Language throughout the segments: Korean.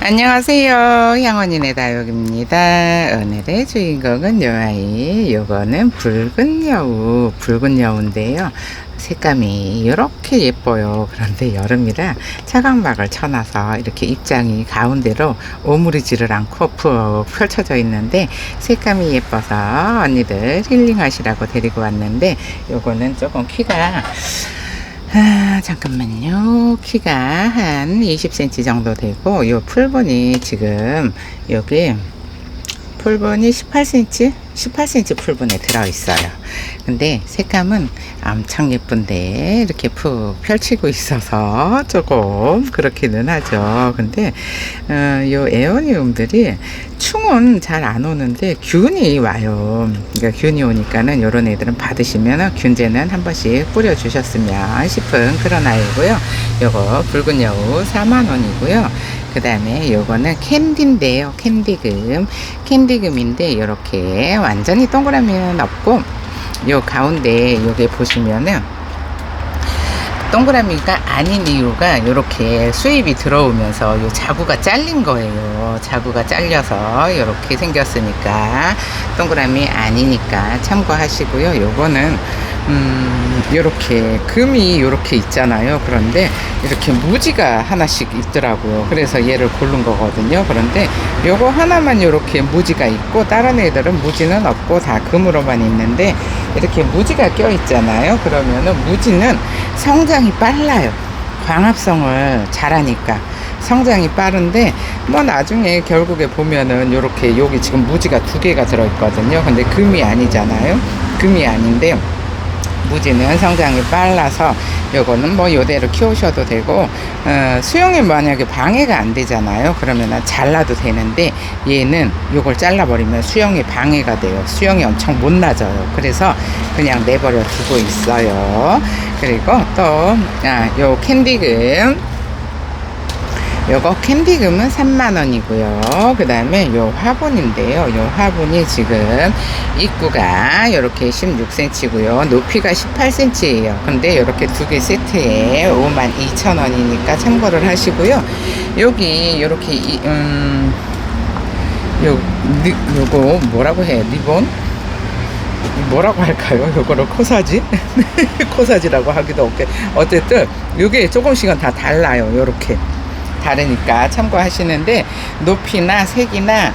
안녕하세요. 향원이네 다육입니다. 오늘의 주인공은 요 아이. 요거는 붉은 여우, 붉은 여우인데요. 색감이 이렇게 예뻐요. 그런데 여름이라 차광막을 쳐놔서 이렇게 입장이 가운데로 오므리지를 않고 푹 펼쳐져 있는데 색감이 예뻐서 언니들 힐링하시라고 데리고 왔는데, 요거는 조금 키가 잠깐만요. 키가 한 20cm 정도 되고, 요 풀분이 지금 여기 풀분이 18cm 풀분에 들어있어요. 근데 색감은 엄청 예쁜데 이렇게 푹 펼치고 있어서 조금 그렇기는 하죠. 근데 요 에어니움들이 충은 잘 안 오는데 균이 와요. 그러니까 균이 오니까는 요런 애들은 받으시면 균제는 한 번씩 뿌려 주셨으면 싶은 그런 아이고요. 요거 붉은 여우 4만원이고요. 그 다음에 요거는 캔디인데요. 캔디금인데 이렇게 완전히 동그라미는 없고, 요 가운데 요게 보시면은 동그라미가 아닌 이유가 이렇게 수입이 들어오면서 요 자구가 잘린 거예요. 자구가 잘려서 이렇게 생겼으니까 동그라미 아니니까 참고하시고요. 요거는 요렇게 금이 요렇게 있잖아요. 그런데 이렇게 무지가 하나씩 있더라고요. 그래서 얘를 고른 거거든요. 그런데 요거 하나만 요렇게 무지가 있고, 다른 애들은 무지는 없고 다 금으로만 있는데, 이렇게 무지가 껴 있잖아요. 그러면은 무지는 성장이 빨라요. 광합성을 잘하니까 성장이 빠른데, 뭐 나중에 결국에 보면은 요렇게 여기 지금 무지가 2개가 들어있거든요. 근데 금이 아니잖아요. 금이 아닌데 무지는 성장이 빨라서 요거는 뭐 요대로 키우셔도 되고, 수영이 만약에 방해가 안 되잖아요. 그러면 잘라도 되는데, 얘는 요걸 잘라버리면 수영이 방해가 돼요. 수영이 엄청 못 낮아요. 그래서 그냥 내버려 두고 있어요. 그리고 또 요 캔디금, 요거 캔디금은 3만원이고요. 그 다음에 요 화분인데요. 요 화분이 지금 입구가 요렇게 16cm고요. 높이가 18cm예요. 근데 요렇게 2개 세트에 52,000원이니까 참고를 하시고요. 여기 요렇게 요거 뭐라고 해요? 리본? 뭐라고 할까요? 요거를 코사지? 코사지라고 하기도 없게. 어쨌든 요게 조금씩은 다 달라요. 요렇게 다르니까 참고하시는데, 높이나 색이나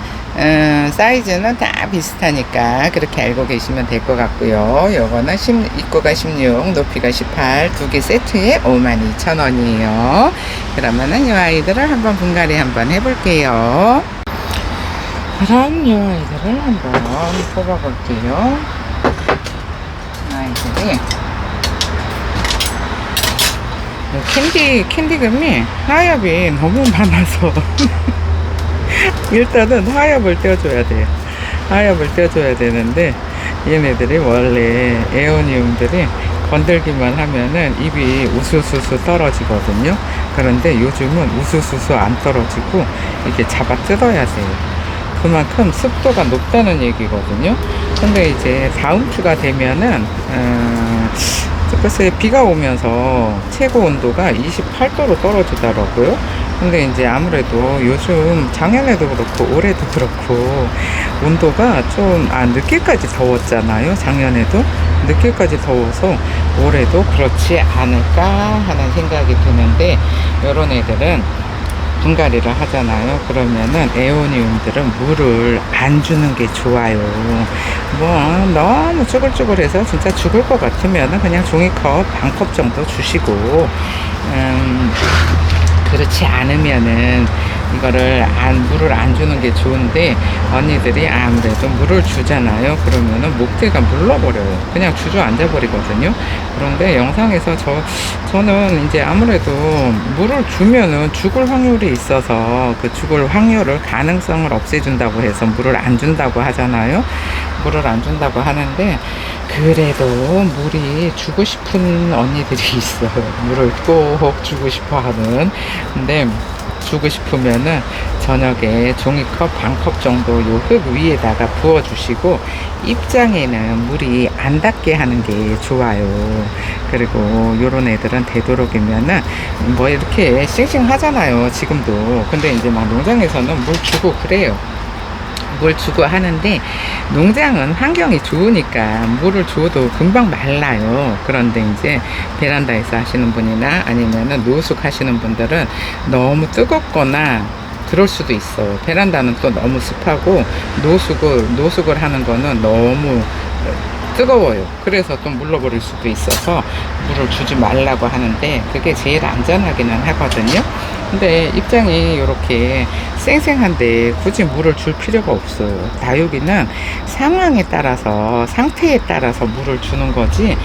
사이즈는 다 비슷하니까 그렇게 알고 계시면 될 것 같고요. 요거는 입구가 16, 높이가 18, 2개 세트에 52,000원이에요. 그러면은 이 아이들을 한번 분갈이 한번 해볼게요. 그럼 이 아이들을 한번 뽑아볼게요. 아이들이 캔디금이 하엽이 너무 많아서 일단은 하엽을 떼어줘야 돼요. 하엽을 떼어줘야 되는데, 얘네들이 원래 에오니움들이 건들기만 하면은 입이 우수수수 떨어지거든요. 그런데 요즘은 우수수수 안 떨어지고 이게 잡아 뜯어야 돼요. 그만큼 습도가 높다는 얘기거든요. 근데 이제 다음 주가 되면은 글쎄 비가 오면서 최고 온도가 28도로 떨어지더라고요. 근데 이제 아무래도 요즘 작년에도 그렇고 올해도 그렇고 온도가 좀 늦게까지 더웠잖아요. 작년에도 늦게까지 더워서 올해도 그렇지 않을까 하는 생각이 드는데, 요런 애들은 분갈이를 하잖아요. 그러면은 에오니움들은 물을 안 주는 게 좋아요. 뭐 너무 쭈글쭈글해서 진짜 죽을 것 같으면은 그냥 종이컵 반컵 정도 주시고, 그렇지 않으면은 이거를 물을 안 주는 게 좋은데, 언니들이 아무래도 물을 주잖아요. 그러면은 목대가 물러버려요. 그냥 주저앉아 버리거든요. 그런데 영상에서 저는 이제 아무래도 물을 주면은 죽을 확률이 있어서 그 죽을 확률을 가능성을 없애준다고 해서 물을 안 준다고 하잖아요. 물을 안 준다고 하는데, 그래도 물이 주고 싶은 언니들이 있어요. 물을 꼭 주고 싶어 하는. 근데 주고 싶으면은 저녁에 종이컵 반컵 정도 요 흙 위에다가 부어 주시고, 입장에는 물이 안 닿게 하는 게 좋아요. 그리고 요런 애들은 되도록이면은 뭐 이렇게 싱싱하잖아요, 지금도. 근데 이제 막 농장에서는 물 주고 그래요. 물 주고 하는데, 농장은 환경이 좋으니까 물을 줘도 금방 말라요. 그런데 이제 베란다에서 하시는 분이나 아니면은 노숙 하시는 분들은 너무 뜨겁거나 그럴 수도 있어요. 베란다는 또 너무 습하고, 노숙을 하는 거는 너무 뜨거워요. 그래서 또 물러버릴 수도 있어서 물을 주지 말라고 하는데, 그게 제일 안전하기는 하거든요. 근데 입장이 이렇게 쌩쌩한데 굳이 물을 줄 필요가 없어요. 다육이는 상황에 따라서, 상태에 따라서 물을 주는 거지,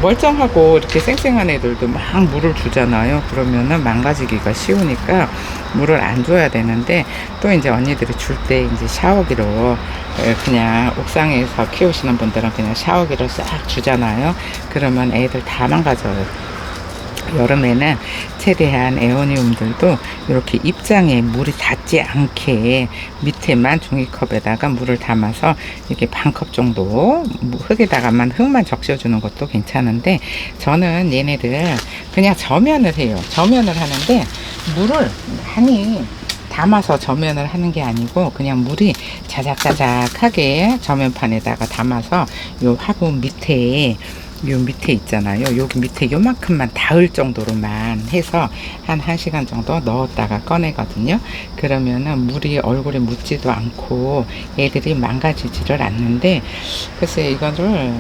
멀쩡하고 이렇게 쌩쌩한 애들도 막 물을 주잖아요. 그러면은 망가지기가 쉬우니까 물을 안 줘야 되는데, 또 이제 언니들이 줄 때 이제 샤워기로, 그냥 옥상에서 키우시는 분들은 그냥 샤워기로 싹 주잖아요. 그러면 애들 다 망가져요. 여름에는 최대한 에오니움들도 이렇게 입장에 물이 닿지 않게 밑에만 종이컵에다가 물을 담아서 이렇게 반컵 정도 흙에다가만 흙만 적셔주는 것도 괜찮은데, 저는 얘네들 그냥 저면을 해요. 저면을 하는데, 물을 많이 담아서 저면을 하는 게 아니고 그냥 물이 자작자작하게 저면판에다가 담아서 요 화분 밑에, 요 밑에 있잖아요. 여기 밑에 요만큼만 닿을 정도로만 해서 한 1시간 정도 넣었다가 꺼내거든요. 그러면은 물이 얼굴에 묻지도 않고 애들이 망가지지를 않는데, 글쎄 이거를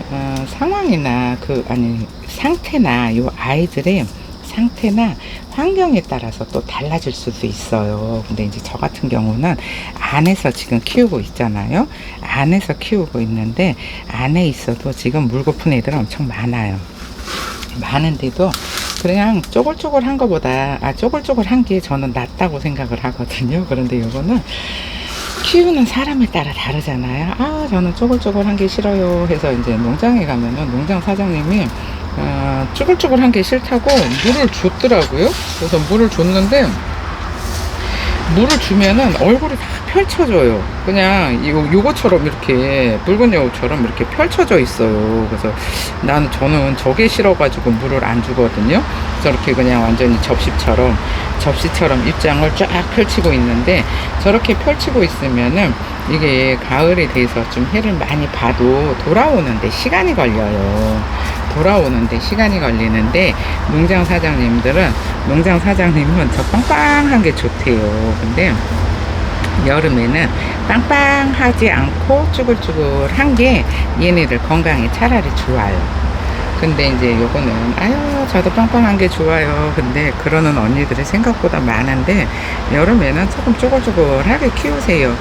상황이나 상태나 요 아이들의 상태나 환경에 따라서 또 달라질 수도 있어요. 근데 이제 저 같은 경우는 안에서 지금 키우고 있잖아요. 안에서 키우고 있는데, 안에 있어도 지금 물 고픈 애들 엄청 많아요. 많은데도 그냥 쪼글쪼글한 거보다, 쪼글쪼글한 게 저는 낫다고 생각을 하거든요. 그런데 이거는 키우는 사람에 따라 다르잖아요. 저는 쪼글쪼글한 게 싫어요 해서 이제 농장에 가면은 농장 사장님이 쪼글쪼글한 게 싫다고 물을 줬더라고요. 그래서 물을 줬는데, 물을 주면은 얼굴이 다 펼쳐져요. 그냥 요거처럼 이렇게 붉은 여우처럼 이렇게 펼쳐져 있어요. 그래서 저는 저게 싫어가지고 물을 안 주거든요. 저렇게 그냥 완전히 접시처럼 입장을 쫙 펼치고 있는데, 저렇게 펼치고 있으면은 이게 가을이 돼서 좀 해를 많이 봐도 돌아오는데 시간이 걸리는데, 농장 사장님은 저 빵빵한 게 좋대요. 근데 여름에는 빵빵하지 않고 쭈글쭈글한 게 얘네들 건강에 차라리 좋아요. 근데 이제 요거는 저도 빵빵한 게 좋아요. 근데 그러는 언니들이 생각보다 많은데, 여름에는 조금 쪼글쪼글하게 키우세요.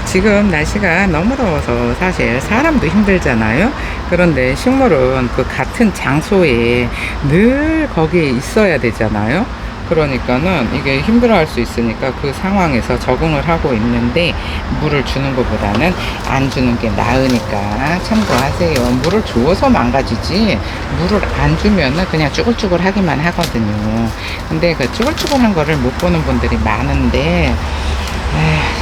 지금 날씨가 너무 더워서 사실 사람도 힘들잖아요. 그런데 식물은 그 같은 장소에 늘 거기에 있어야 되잖아요. 그러니까는 이게 힘들어할 수 있으니까 그 상황에서 적응을 하고 있는데, 물을 주는 것보다는 안 주는 게 나으니까 참고하세요. 물을 주어서 망가지지, 물을 안 주면은 그냥 쭈글쭈글하기만 하거든요. 근데 그 쭈글쭈글한 거를 못 보는 분들이 많은데,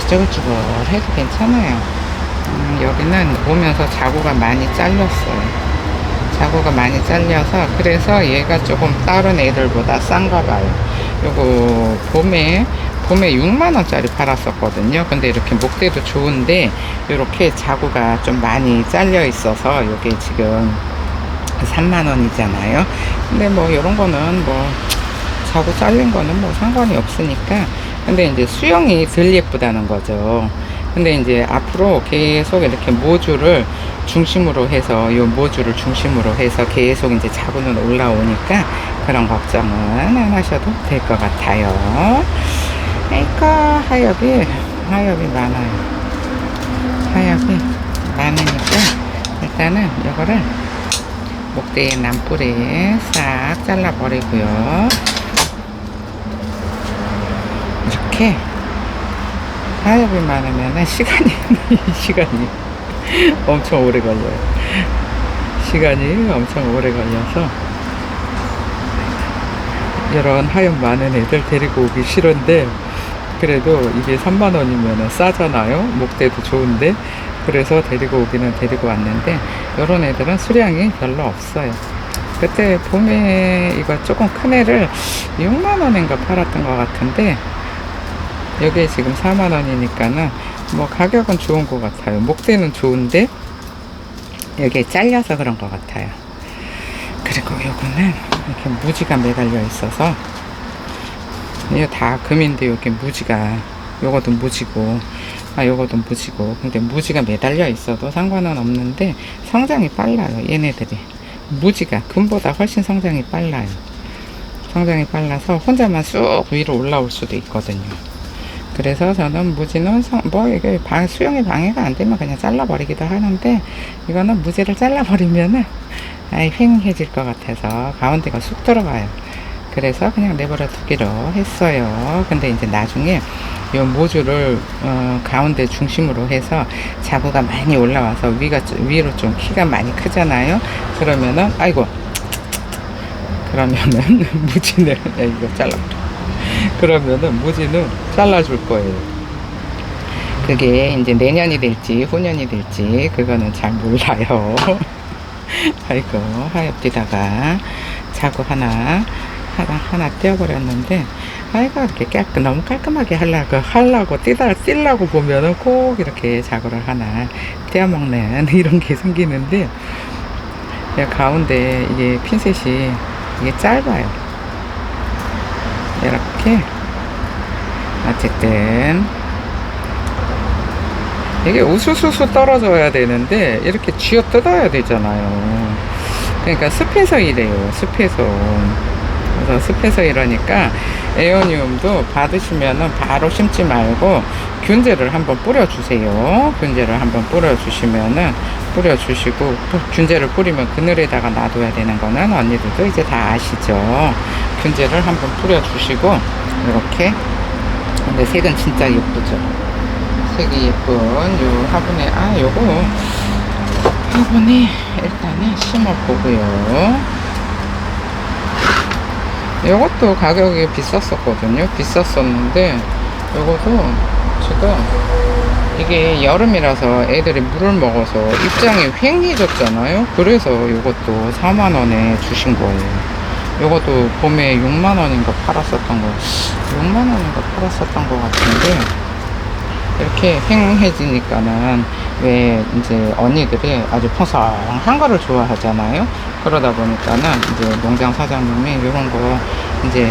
쭈글쭈글해도 괜찮아요. 여기는 오면서 자구가 많이 잘렸어요. 자구가 많이 잘려서, 그래서 얘가 조금 다른 애들보다 싼가 봐요. 요거 봄에 6만원짜리 팔았었거든요. 근데 이렇게 목대도 좋은데 이렇게 자구가 좀 많이 잘려 있어서 요게 지금 3만원이잖아요. 근데 뭐 이런 거는 뭐 자구 잘린 거는 뭐 상관이 없으니까. 근데 이제 수영이 덜 예쁘다는 거죠. 근데 이제 앞으로 계속 이렇게 모주를 중심으로 해서 계속 이제 자구는 올라오니까 그런 걱정은 안 하셔도 될 것 같아요. 그러니까 하엽이 많아요. 하엽이 많으니까 일단은 이거를 목대의 남뿌리에 싹 잘라 버리고요. 이렇게 하엽이 많으면은 시간이 엄청 오래 걸려요. 시간이 엄청 오래 걸려서 이런 하엽 많은 애들 데리고 오기 싫은데, 그래도 이게 3만 원이면 싸잖아요. 목대도 좋은데. 그래서 데리고 오기는 데리고 왔는데 요런 애들은 수량이 별로 없어요. 그때 봄에 이거 조금 큰 애를 6만 원인가 팔았던 것 같은데 여기에 지금 4만 원이니까는 뭐 가격은 좋은 것 같아요. 목대는 좋은데 여기에 잘려서 그런 것 같아요. 그리고 요거는 이렇게 무지가 매달려 있어서 이거 다 금인데 여기 무지가 요것도 무지고 요것도 무지고 근데 무지가 매달려 있어도 상관은 없는데 성장이 빨라요. 얘네들이 무지가 금보다 훨씬 성장이 빨라요. 성장이 빨라서 혼자만 쑥 위로 올라올 수도 있거든요. 그래서 저는 무지는 이게 수영에 방해가 안 되면 그냥 잘라버리기도 하는데 이거는 무지를 잘라버리면은 휑해질 것 같아서 가운데가 쑥 들어가요. 그래서 그냥 내버려 두기로 했어요. 근데 이제 나중에 이 모주를 가운데 중심으로 해서 자구가 많이 올라와서 위로 좀 키가 많이 크잖아요. 그러면은 그러면은 무지는 이거 잘라버려. 그러면은 무지는 잘라줄 거예요. 그게 이제 내년이 될지 후년이 될지 그거는 잘 몰라요. 아이고 하엽디다가 자구 하나 떼어버렸는데 이렇게 너무 깔끔하게 하려고 띄려고 보면은 꼭 이렇게 자구를 하나 떼어먹는 이런 게 생기는데 가운데 이게 핀셋이 이게 짧아요. 이렇게 어쨌든 이게 우수수수 떨어져야 되는데 이렇게 쥐어 뜯어야 되잖아요. 그러니까 습해서 이래요. 습해서. 그래서 습해서 이러니까 에어니움도 받으시면은 바로 심지 말고 균제를 한번 뿌려주세요. 균제를 한번 뿌려주시고 균제를 뿌리면 그늘에다가 놔둬야 되는 거는 언니들도 이제 다 아시죠. 균제를 한번 뿌려주시고 이렇게. 근데 색은 진짜 예쁘죠. 색이 예쁜 요 화분에 요거 화분에 일단은 심어보고요. 요것도 가격이 비쌌었거든요. 비쌌었는데 요것도 지금 이게 여름이라서 애들이 물을 먹어서 입장이 휑해졌잖아요. 그래서 요것도 4만원에 주신 거예요. 요것도 봄에 6만원인가 팔았었던 거 같은데 이렇게 휑해지니까는 왜 이제 언니들이 아주 풍성한 거를 좋아하잖아요. 그러다 보니까는 이제 농장 사장님이 이런 거 이제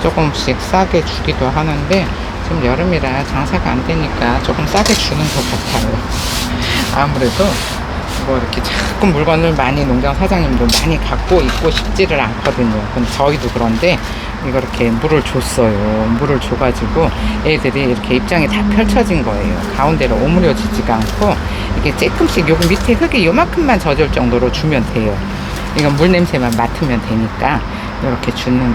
조금씩 싸게 주기도 하는데 지금 여름이라 장사가 안 되니까 조금 싸게 주는 것 같아요. 아무래도 뭐 이렇게 자꾸 물건을 많이 농장 사장님도 많이 갖고 있고 싶지를 않거든요. 근데 저희도 그런데 이거 이렇게 물을 줬어요. 물을 줘가지고 애들이 이렇게 입장이 다 펼쳐진 거예요. 가운데로 오므려지지가 않고 이게 조금씩 요거 밑에 흙이 요만큼만 젖을 정도로 주면 돼요. 이건 물 냄새만 맡으면 되니까 이렇게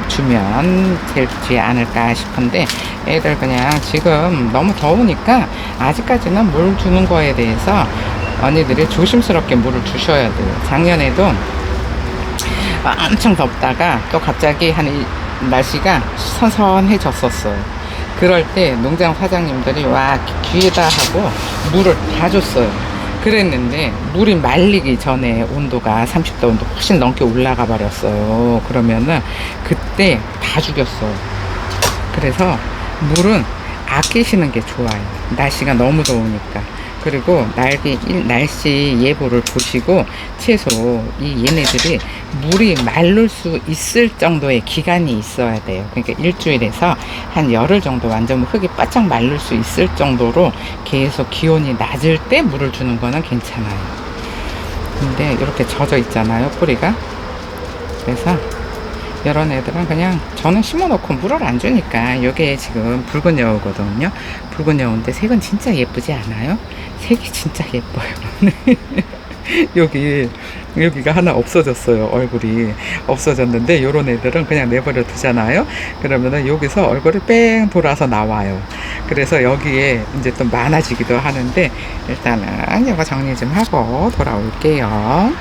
주면 되지 않을까 싶은데 애들 그냥 지금 너무 더우니까 아직까지는 물 주는 거에 대해서 언니들이 조심스럽게 물을 주셔야 돼요. 작년에도 엄청 덥다가 또 갑자기 날씨가 선선해졌었어요. 그럴 때 농장 사장님들이 귀에다 하고 물을 다 줬어요. 그랬는데 물이 말리기 전에 온도가 30도 온도 훨씬 넘게 올라가 버렸어요. 그러면은 그때 다 죽였어요. 그래서 물은 아끼시는 게 좋아요. 날씨가 너무 더우니까. 그리고 날씨 예보를 보시고 최소 얘네들이 물이 마를 수 있을 정도의 기간이 있어야 돼요. 그러니까 일주일에서 한 열흘 정도 완전 흙이 바짝 마를 수 있을 정도로 계속 기온이 낮을 때 물을 주는 거는 괜찮아요. 근데 이렇게 젖어 있잖아요, 뿌리가. 그래서 이런 애들은 그냥 저는 심어놓고 물을 안 주니까. 이게 지금 붉은 여우거든요. 붉은 여우인데 색은 진짜 예쁘지 않아요? 색이 진짜 예뻐요. 여기가 하나 없어졌어요. 얼굴이 없어졌는데 요런 애들은 그냥 내버려 두잖아요. 그러면은 여기서 얼굴이 뺑 돌아서 나와요. 그래서 여기에 이제 또 많아지기도 하는데 일단은 이거 정리 좀 하고 돌아올게요.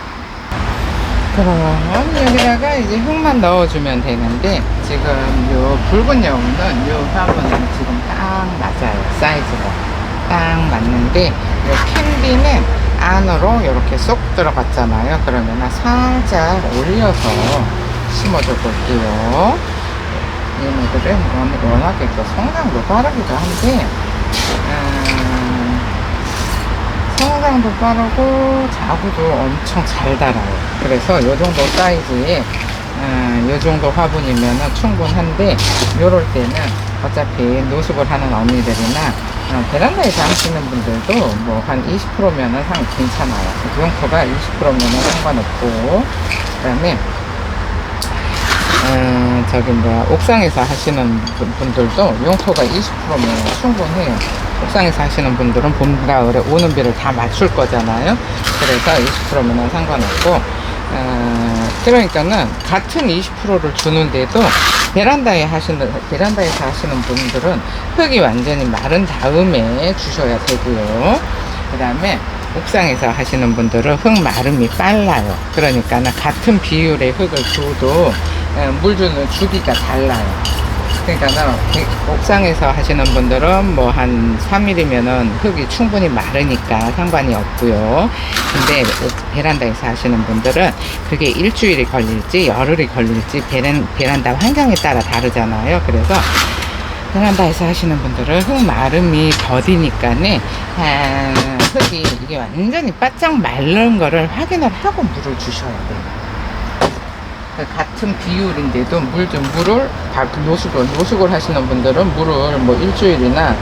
그럼 여기다가 이제 흙만 넣어주면 되는데, 지금 요 붉은 여우는 요 화분은 지금 딱 맞아요. 사이즈가 딱 맞는데, 요 캔디는 안으로 이렇게 쏙 들어갔잖아요. 그러면 살짝 올려서 심어줘 볼게요. 얘네들은 워낙에 또 성장도 빠르기도 한데, 성장도 빠르고 자구도 엄청 잘 달아요. 그래서 요 정도 사이즈에 요 정도 화분이면 충분한데, 요럴 때는 어차피 노숙을 하는 언니들이나 베란다에서 하시는 분들도 뭐 한 20%면은 괜찮아요. 용토가 20%면은 상관없고, 그 다음에 저기 뭐야, 옥상에서 하시는 분들도 용토가 20%면 충분해요. 옥상에서 하시는 분들은 봄, 가을에 오는 비를 다 맞출 거잖아요. 그래서 20%면 상관없고, 그러니까는 같은 20%를 주는데도 베란다에서 하시는 분들은 흙이 완전히 마른 다음에 주셔야 되고요. 그 다음에 옥상에서 하시는 분들은 흙 마름이 빨라요. 그러니까는 같은 비율의 흙을 줘도 물 주는 주기가 달라요. 그러니까는 옥상에서 하시는 분들은 뭐 한 3일이면은 흙이 충분히 마르니까 상관이 없고요. 근데 베란다에서 하시는 분들은 그게 일주일이 걸릴지 열흘이 걸릴지 베란다 환경에 따라 다르잖아요. 그래서 베란다에서 하시는 분들은 흙 마름이 더디니까는 흙이 이게 완전히 바짝 마른 거를 확인을 하고 물을 주셔야 돼요. 같은 비율인데도 물을 노숙을 하시는 분들은 물을 뭐 일주일이나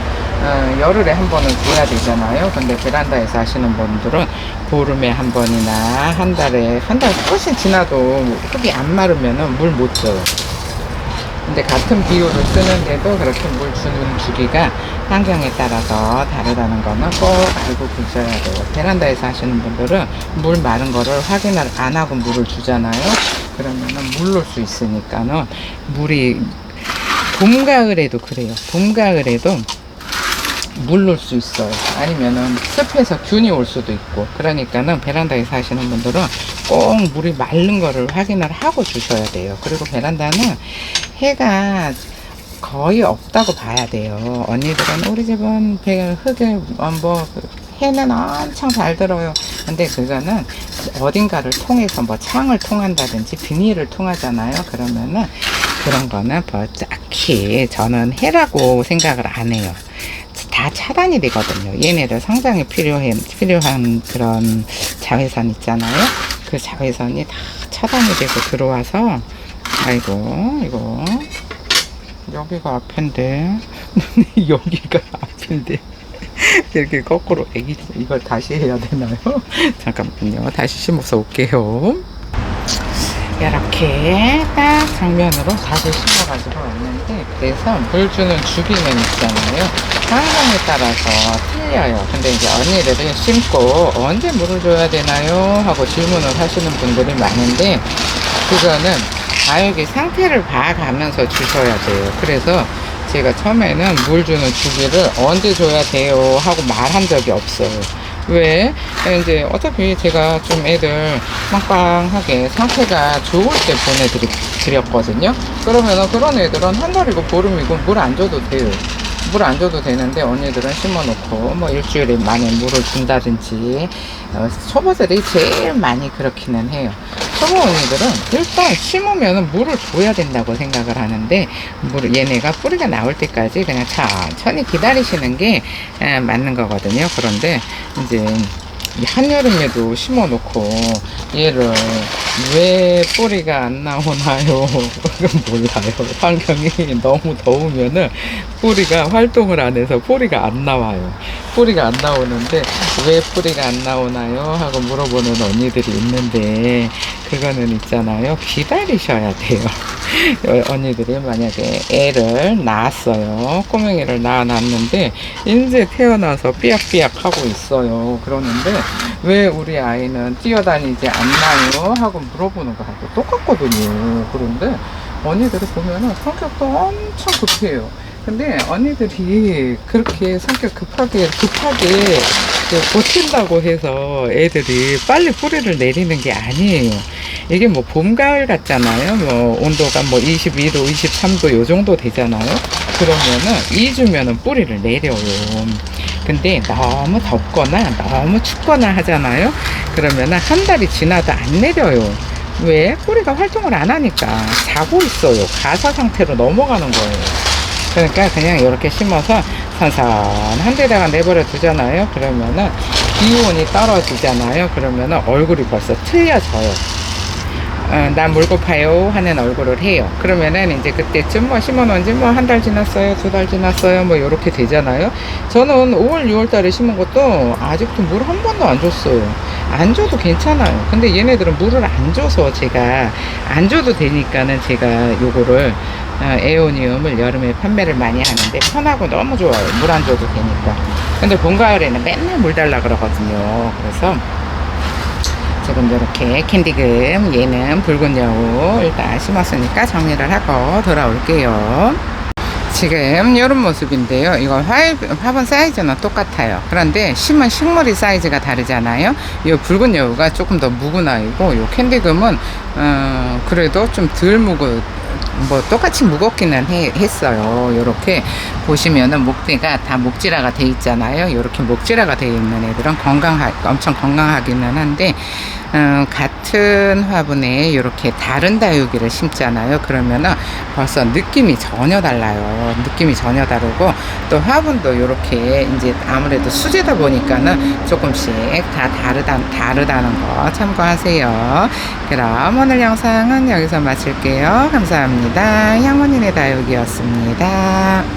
열흘에 한 번은 줘야 되잖아요. 근데 베란다에서 하시는 분들은 보름에 한 번이나 한 달 훨씬 지나도 흙이 안 마르면은 물 못 줘요. 근데 같은 비율을 쓰는데도 그렇게 물 주는 주기가 환경에 따라서 다르다는 거는 꼭 알고 계셔야 돼요. 베란다에서 하시는 분들은 물 마른 거를 확인을 안 하고 물을 주잖아요. 그러면은 물을 수 있으니까는 물이 봄, 가을에도 그래요. 봄, 가을에도 물 넣을 수 있어요. 아니면은 습해서 균이 올 수도 있고. 그러니까는 베란다에서 하시는 분들은 꼭 물이 마른 거를 확인을 하고 주셔야 돼요. 그리고 베란다는 해가 거의 없다고 봐야 돼요. 언니들은 우리 집은 흙에 뭐 해는 엄청 잘 들어요. 근데 그거는 어딘가를 통해서 뭐 창을 통한다든지 비닐을 통하잖아요. 그러면은 그런 거는 뭐 딱히 저는 해라고 생각을 안 해요. 다 차단이 되거든요. 얘네들 성장에 필요한 그런 자외선 있잖아요. 그 자외선이 다 차단이 되고 들어와서, 아이고, 이거 여기가 앞인데 여기가 앞인데 이렇게 거꾸로 이걸 다시 해야 되나요? 잠깐만요. 다시 심어서 올게요. 이렇게 딱 정면으로 다시 심어가지고 왔는데, 그래서 물 주는 주기는 있잖아요. 환경에 따라서 틀려요. 근데 이제 언니들은 심고 언제 물을 줘야 되나요? 하고 질문을 하시는 분들이 많은데, 그거는 과육의 상태를 봐가면서 주셔야 돼요. 그래서 제가 처음에는 물 주는 주기를 언제 줘야 돼요 하고 말한 적이 없어요. 왜? 이제 어차피 제가 좀 애들 빵빵하게 상태가 좋을 때 보내드렸거든요. 그러면은 그런 애들은 한 달이고 보름이고 물 안 줘도 돼요. 물 안 줘도 되는데, 언니들은 심어놓고 뭐 일주일에 만에 물을 준다든지, 초보들이 제일 많이 그렇기는 해요. 초보 언니들은 일단 심으면 물을 줘야 된다고 생각을 하는데, 얘네가 뿌리가 나올 때까지 그냥 천천히 기다리시는 게 맞는 거거든요. 그런데 이제 한여름에도 심어놓고 얘를 왜 뿌리가 안 나오나요? 몰라요. 환경이 너무 더우면은 뿌리가 활동을 안 해서 뿌리가 안 나와요. 뿌리가 안 나오는데 왜 뿌리가 안 나오나요? 하고 물어보는 언니들이 있는데, 그거는 있잖아요. 기다리셔야 돼요. 언니들이 만약에 애를 낳았어요. 꼬맹이를 낳아놨는데 이제 태어나서 삐약삐약 하고 있어요. 그러는데 왜 우리 아이는 뛰어다니지 않나요? 하고 물어보는 거하고 똑같거든요. 그런데 언니들이 보면은 성격도 엄청 급해요. 근데 언니들이 그렇게 성격 급하게 고친다고 해서 애들이 빨리 뿌리를 내리는 게 아니에요. 이게 뭐 봄, 가을 같잖아요. 뭐 온도가 뭐 22도, 23도 요 정도 되잖아요. 그러면은 2주면은 뿌리를 내려요. 근데 너무 덥거나 너무 춥거나 하잖아요. 그러면은 한 달이 지나도 안 내려요. 왜? 뿌리가 활동을 안 하니까 자고 있어요. 가사 상태로 넘어가는 거예요. 그러니까 그냥 이렇게 심어서 선선한 데다가 내버려 두잖아요. 그러면은 기온이 떨어지잖아요. 그러면은 얼굴이 벌써 틀려져요. 난 물고 파요 하는 얼굴을 해요. 그러면은 이제 그때쯤 뭐 심어놓은 지 뭐 한 달 지났어요, 2달 지났어요, 뭐 요렇게 되잖아요. 저는 5월, 6월 달에 심은 것도 아직도 물 한 번도 안 줬어요. 안 줘도 괜찮아요. 근데 얘네들은 물을 안 줘서 제가 안 줘도 되니까는 제가 요거를 에오니움을 여름에 판매를 많이 하는데 편하고 너무 좋아요. 물 안 줘도 되니까. 근데 봄, 가을에는 맨날 물 달라 그러거든요. 그래서 지금 이렇게 캔디금, 얘는 붉은 여우 일단 심었으니까 정리를 하고 돌아올게요. 지금 이런 모습인데요. 이거 화분 사이즈는 똑같아요. 그런데 심은 식물이 사이즈가 다르잖아요. 이 붉은 여우가 조금 더 묵은 아이고, 이 캔디금은 그래도 좀 덜 뭐 똑같이 무겁기는 했어요. 이렇게 보시면은 목대가 다 목질화가 돼 있잖아요. 이렇게 목질화가 돼 있는 애들은 엄청 건강하기는 한데, 같은 화분에 이렇게 다른 다육이를 심잖아요. 그러면은 벌써 느낌이 전혀 달라요. 느낌이 전혀 다르고, 또 화분도 이렇게 이제 아무래도 수제다 보니까는 조금씩 다 다르다는 거 참고하세요. 그럼 오늘 영상은 여기서 마칠게요. 감사합니다. 향원인의 다육이었습니다.